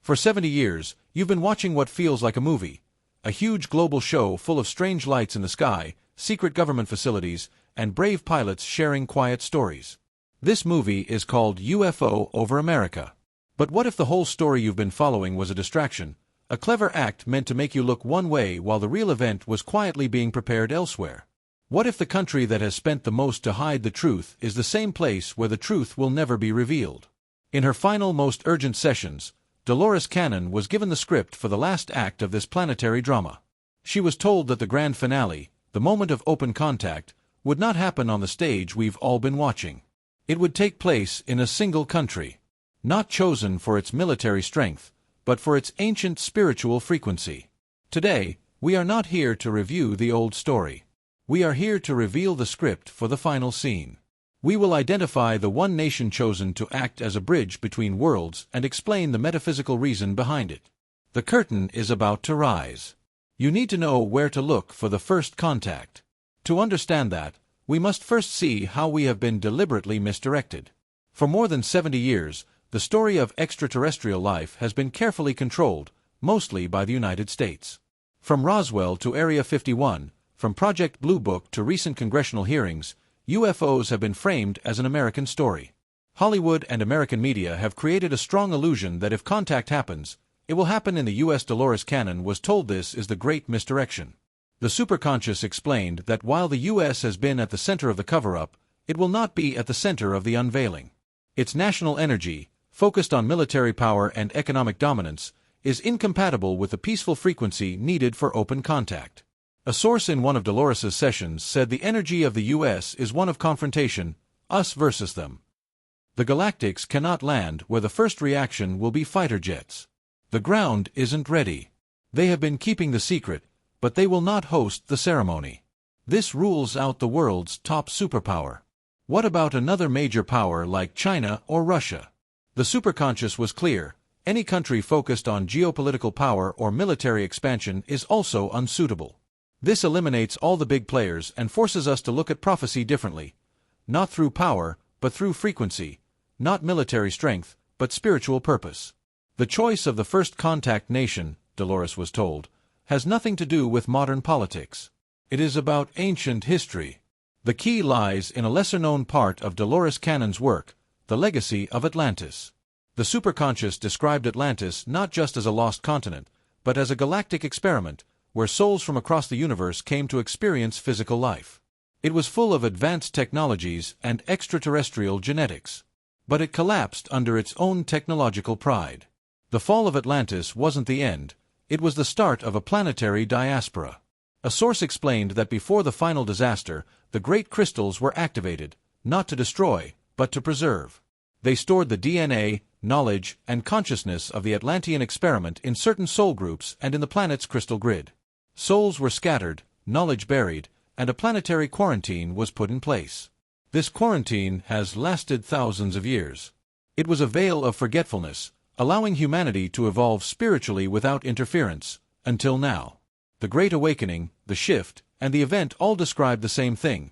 For 70 years, you've been watching what feels like a movie. A huge global show full of strange lights in the sky, secret government facilities, and brave pilots sharing quiet stories. This movie is called UFO over America. But what if the whole story you've been following was a distraction, a clever act meant to make you look one way while the real event was quietly being prepared elsewhere? What if the country that has spent the most to hide the truth is the same place where the truth will never be revealed? In her final, most urgent sessions, Dolores was given the script for the last act of this planetary drama. She was told that the grand finale, the moment of open contact, would not happen on the stage we've all been watching. It would take place in a single country, not chosen for its military strength, but for its ancient spiritual frequency. Today, we are not here to review the old story. We are here to reveal the script for the final scene. We will identify the one nation chosen to act as a bridge between worlds and explain the metaphysical reason behind it. The curtain is about to rise. You need to know where to look for the first contact. To understand that, we must first see how we have been deliberately misdirected. For more than 70 years, the story of extraterrestrial life has been carefully controlled, mostly by the United States. From Roswell to Area 51, from Project Blue Book to recent congressional hearings, UFOs have been framed as an American story. Hollywood and American media have created a strong illusion that if contact happens, it will happen in the U.S. Dolores was told this is the great misdirection. The superconscious explained that while the U.S. has been at the center of the cover-up, it will not be at the center of the unveiling. Its national energy, focused on military power and economic dominance, is incompatible with the peaceful frequency needed for open contact. A source in one of Dolores' sessions said the energy of the U.S. is one of confrontation, us versus them. The Galactics cannot land where the first reaction will be fighter jets. The ground isn't ready. They have been keeping the secret, but they will not host the ceremony. This rules out the world's top superpower. What about another major power like China or Russia? The superconscious was clear. Any country focused on geopolitical power or military expansion is also unsuitable. This eliminates all the big players and forces us to look at prophecy differently. Not through power, but through frequency. Not military strength, but spiritual purpose. The choice of the first contact nation, Dolores was told, has nothing to do with modern politics. It is about ancient history. The key lies in a lesser-known part of Dolores Cannon's work, the legacy of Atlantis. The superconscious described Atlantis not just as a lost continent, but as a galactic experiment, where souls from across the universe came to experience physical life. It was full of advanced technologies and extraterrestrial genetics. But it collapsed under its own technological pride. The fall of Atlantis wasn't the end, it was the start of a planetary diaspora. A source explained that before the final disaster, the great crystals were activated, not to destroy, but to preserve. They stored the DNA, knowledge, and consciousness of the Atlantean experiment in certain soul groups and in the planet's crystal grid. Souls were scattered, knowledge buried, and a planetary quarantine was put in place. This quarantine has lasted thousands of years. It was a veil of forgetfulness, allowing humanity to evolve spiritually without interference, until now. The Great Awakening, the shift, and the event all describe the same thing: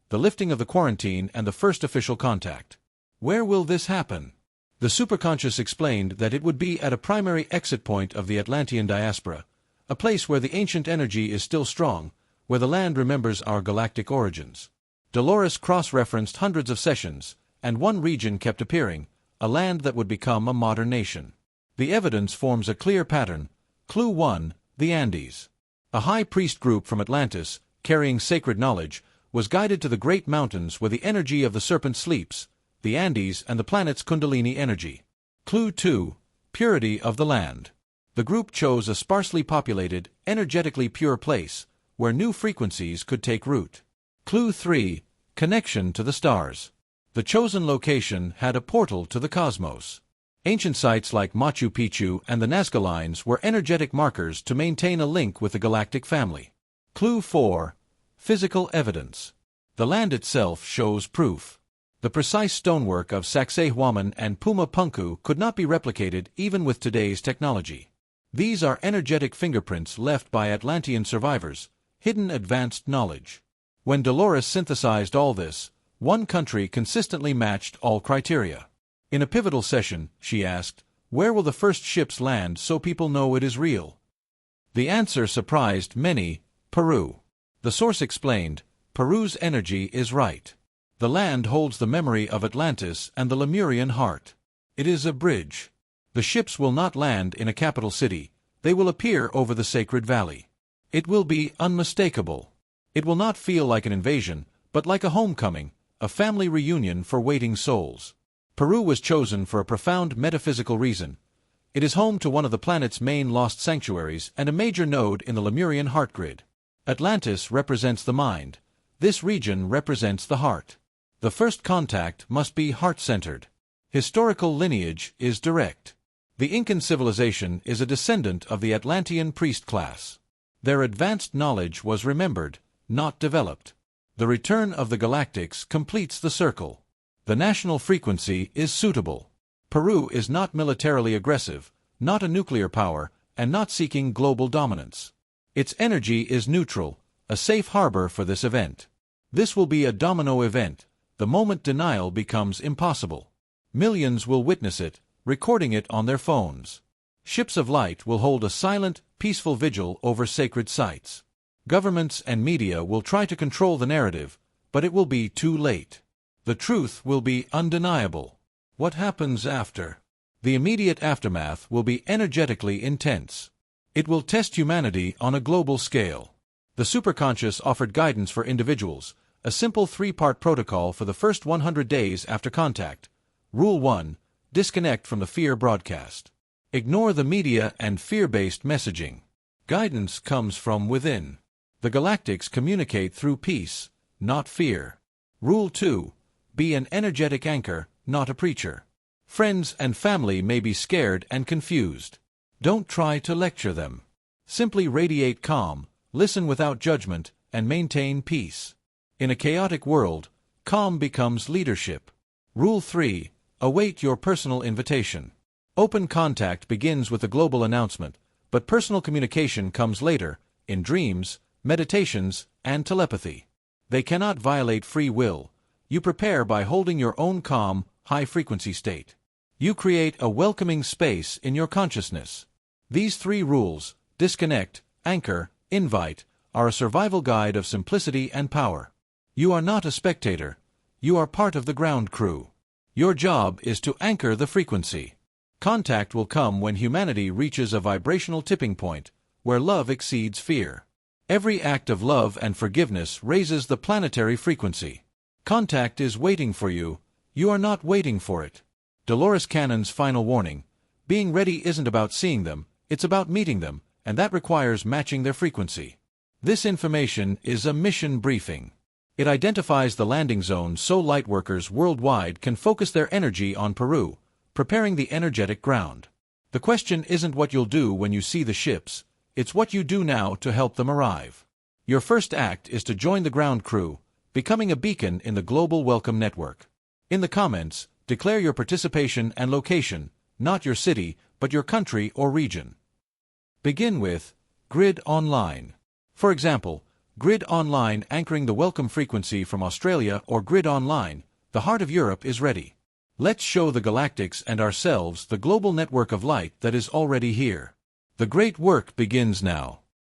the lifting of the quarantine and the first official contact. Where will this happen? The superconscious explained that it would be at a primary exit point of the Atlantean diaspora, a place where the ancient energy is still strong, where the land remembers our galactic origins. Dolores cross-referenced hundreds of sessions, and one region kept appearing, a land that would become a modern nation. The evidence forms a clear pattern. Clue 1, the Andes. A high priest group from Atlantis, carrying sacred knowledge, was guided to the great mountains where the energy of the serpent sleeps, the Andes and the planet's Kundalini energy. Clue 2, purity of the land. The group chose a sparsely populated, energetically pure place, where new frequencies could take root. Clue 3, connection to the stars. The chosen location had a portal to the cosmos. Ancient sites like Machu Picchu and the Nazca Lines were energetic markers to maintain a link with the galactic family. Clue 4, physical evidence. The land itself shows proof. The precise stonework of Sacsayhuaman and Puma Punku could not be replicated even with today's technology. These are energetic fingerprints left by Atlantean survivors, hidden advanced knowledge. When Dolores synthesized all this, one country consistently matched all criteria. In a pivotal session, she asked, Where will the first ships land so people know it is real? The answer surprised many: Peru. The source explained, Peru's energy is right. The land holds the memory of Atlantis and the Lemurian heart. It is a bridge. The ships will not land in a capital city, they will appear over the sacred valley. It will be unmistakable. It will not feel like an invasion, but like a homecoming, a family reunion for waiting souls. Peru was chosen for a profound metaphysical reason. It is home to one of the planet's main lost sanctuaries and a major node in the Lemurian heart grid. Atlantis represents the mind. This region represents the heart. The first contact must be heart-centered. Historical lineage is direct. The Incan civilization is a descendant of the Atlantean priest class. Their advanced knowledge was remembered, not developed. The return of the galactics completes the circle. The national frequency is suitable. Peru is not militarily aggressive, not a nuclear power, and not seeking global dominance. Its energy is neutral, a safe harbor for this event. This will be a domino event, the moment denial becomes impossible. Millions will witness it, recording it on their phones. Ships of light will hold a silent, peaceful vigil over sacred sites. Governments and media will try to control the narrative, but it will be too late. The truth will be undeniable. What happens after? The immediate aftermath will be energetically intense. It will test humanity on a global scale. The superconscious offered guidance for individuals, a simple 3-part protocol for the first 100 days after contact. Rule 1. Disconnect from the fear broadcast. Ignore the media and fear-based messaging. Guidance comes from within. The galactics communicate through peace, not fear. Rule 2. Be an energetic anchor, not a preacher. Friends and family may be scared and confused. Don't try to lecture them. Simply radiate calm, listen without judgment, and maintain peace. In a chaotic world, calm becomes leadership. Rule 3. Await your personal invitation. Open contact begins with a global announcement, but personal communication comes later, in dreams, meditations, and telepathy. They cannot violate free will. You prepare by holding your own calm, high-frequency state. You create a welcoming space in your consciousness. These 3 rules, disconnect, anchor, invite, are a survival guide of simplicity and power. You are not a spectator. You are part of the ground crew. Your job is to anchor the frequency. Contact will come when humanity reaches a vibrational tipping point, where love exceeds fear. Every act of love and forgiveness raises the planetary frequency. Contact is waiting for you. You are not waiting for it. Dolores Cannon's final warning: being ready isn't about seeing them, it's about meeting them, and that requires matching their frequency. This information is a mission briefing. It identifies the landing zone so lightworkers worldwide can focus their energy on Peru, preparing the energetic ground. The question isn't what you'll do when you see the ships, it's what you do now to help them arrive. Your first act is to join the ground crew, becoming a beacon in the global welcome network. In the comments, declare your participation and location, not your city, but your country or region. Begin with Grid Online. For example, Grid Online anchoring the welcome frequency from Australia, or Grid Online, the heart of Europe is ready. Let's show the galactics and ourselves the global network of light that is already here. The great work begins now.